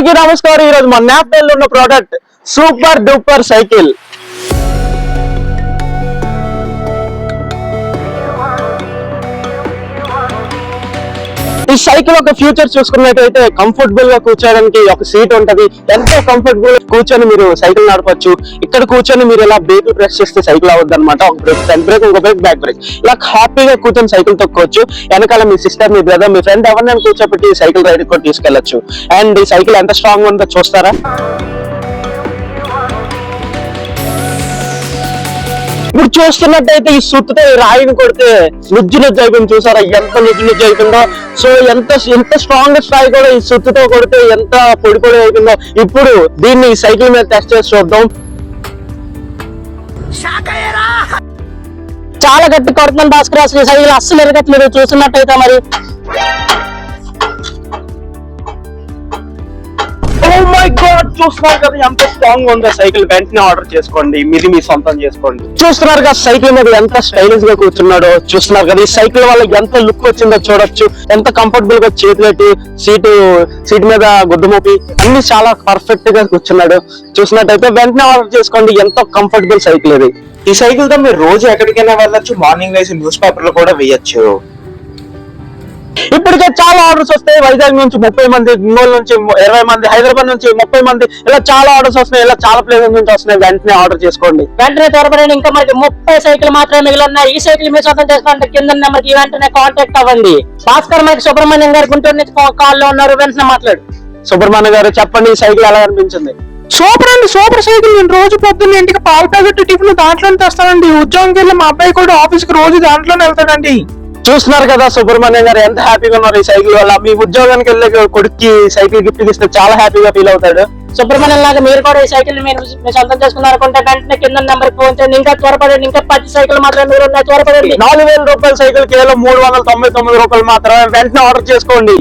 అందరికీ నమస్కారం. ఈ రోజు మన న్యాప్టెల్ ఉన్న ప్రోడక్ట్ సూపర్ డూపర్ సైకిల్. ఈ సైకిల్ ఒక ఫ్యూచర్ చూసుకున్నట్టయితే కంఫర్టబుల్ గా కూర్చోడానికి ఒక సీట్ ఉంటది. ఎంతో కంఫర్టబుల్ గా కూర్చొని మీరు సైకిల్ నడపచ్చు. ఇక్కడ కూర్చొని మీరు ఇలా బ్రేక్ ప్రెస్ చేస్తే సైకిల్ అవ్వద్దు అనమాట. ఒక బ్రేక్ ఫ్రంట్ బ్రేక్, ఇంకో బ్రేక్ బ్యాక్ బ్రేక్, ఇలా హ్యాపీగా కూర్చొని సైకిల్ తొక్కోవచ్చు. వెనకాల మీ సిస్టర్, మీ బ్రదర్, మీ ఫ్రెండ్ ఎవరినైనా కూర్చోబెట్టి సైకిల్ రైడ్ కూడా తీసుకెళ్లొచ్చు. అండ్ ఈ సైకిల్ ఎంత స్ట్రాంగ్ ఉందో చూస్తారా? ఇప్పుడు చూస్తున్నట్టయితే ఈ సుత్తుతో రాయిని కొడితే నుజ్జు నుజ్జు అయిపోయింది. చూసారా ఎంత నుజ్జు నుజ్జు అయిపోయిందో. సో ఎంత స్ట్రాంగెస్ట్ రాయి కూడా ఈ సుత్తుతో కొడితే ఎంత పొడి పొడి అయిపోయిందో. ఇప్పుడు దీన్ని సైకిల్ మీద టెస్ట్ చేసి చూద్దాం. చాలా గట్టి కొడుతున్నాను భాస్కర్, అసలు సైకిల్ అస్సలు ఎరగట్లేదు. చూస్తున్నట్టయితే మరి చూస్తున్నారు కదా ఎంత స్ట్రాంగ్ ఉందో సైకిల్. వెంటనే ఆర్డర్ చేసుకోండి, మీది మీ సొంతం చేసుకోండి. చూస్తున్నారు కదా సైకిల్ మీద ఎంత స్టైలిష్ గా కూర్చున్నాడో. చూస్తున్నారు కదా ఈ సైకిల్ వల్ల ఎంత లుక్ వచ్చిందో చూడొచ్చు. ఎంత కంఫర్టబుల్ గా చేతి పెట్టి సీట్ మీద గుడ్డు మోపి అన్ని చాలా పర్ఫెక్ట్ గా కూర్చున్నాడు. చూసినట్టయితే వెంటనే ఆర్డర్ చేసుకోండి. ఎంతో కంఫర్టబుల్ సైకిల్ ఇది. ఈ సైకిల్ తో మీరు రోజు ఎక్కడికైనా వెళ్ళొచ్చు. మార్నింగ్ వేసి న్యూస్ పేపర్ లో కూడా వేయచ్చు. ఇప్పటికే చాలా ఆర్డర్స్ వస్తాయి. వైజాగ్ నుంచి 30 మంది, ఒంగోలు నుంచి 20 మంది, హైదరాబాద్ నుంచి 30 మంది, ఇలా చాలా ఆర్డర్స్ వస్తున్నాయి. ఇలా చాలా ప్లేసెస్ నుంచి వస్తున్నాయి. వెంటనే ఆర్డర్ చేసుకోండి. వెంటనే త్వరపడండి. ఇంకా మనకి 30 సైకిల్ మాత్రమే మిగిలి ఉన్నాయి. ఈ సైకిల్ మీరు సొంతం చేసుకోండి. కింద నెంబర్కి వెంటనే కాంటాక్ట్ అవ్వండి. భాస్కర్ మనకి సుబ్రహ్మణ్యం గారు గుంటూరు నుంచి కాల్ లో ఉన్నారు. వెంటనే మాట్లాడు. సుబ్రహ్మణ్యం గారు చెప్పండి, ఈ సైకిల్ ఎలా అనిపించింది? సూపర్ అండి, సూపర్ సైకిల్. నేను రోజు పొద్దున్న ఇంటికి పాలు ప్యాకెట్ టిఫిన్ దాంట్లోనే తెస్తానండి. ఉద్యోగంకి వెళ్ళి మా అబ్బాయి కూడా ఆఫీస్ కి రోజు దాంట్లోనే వెళ్తాడండి. చూస్తున్నారు కదా సుబ్రహ్మణ్యం గారు ఎంత హ్యాపీగా ఉన్నారు ఈ సైకిల్ వల్ల. మీ ఉద్యోగానికి వెళ్ళే కొడుక్కి సైకిల్ గిఫ్ట్ ఇస్తే చాలా హ్యాపీగా ఫీల్ అవుతాడు. సుబ్రహ్మణ్యం లాగా మీరు కూడా ఈ సైకిల్ మీరు సొంతం చేసుకున్నారనుకుంటే వెంటనే కింద నెంబర్ ఫోన్ చేయండి. ఇంకా త్వరపడండి. ఇంకా 10 సైకిల్ మాత్రమే మీరు ఉన్నాయి. త్వరపడండి. 4000 రూపాయల సైకిల్ కేవలం 399 రూపాయలు మాత్రమే. వెంటనే ఆర్డర్ చేసుకోండి.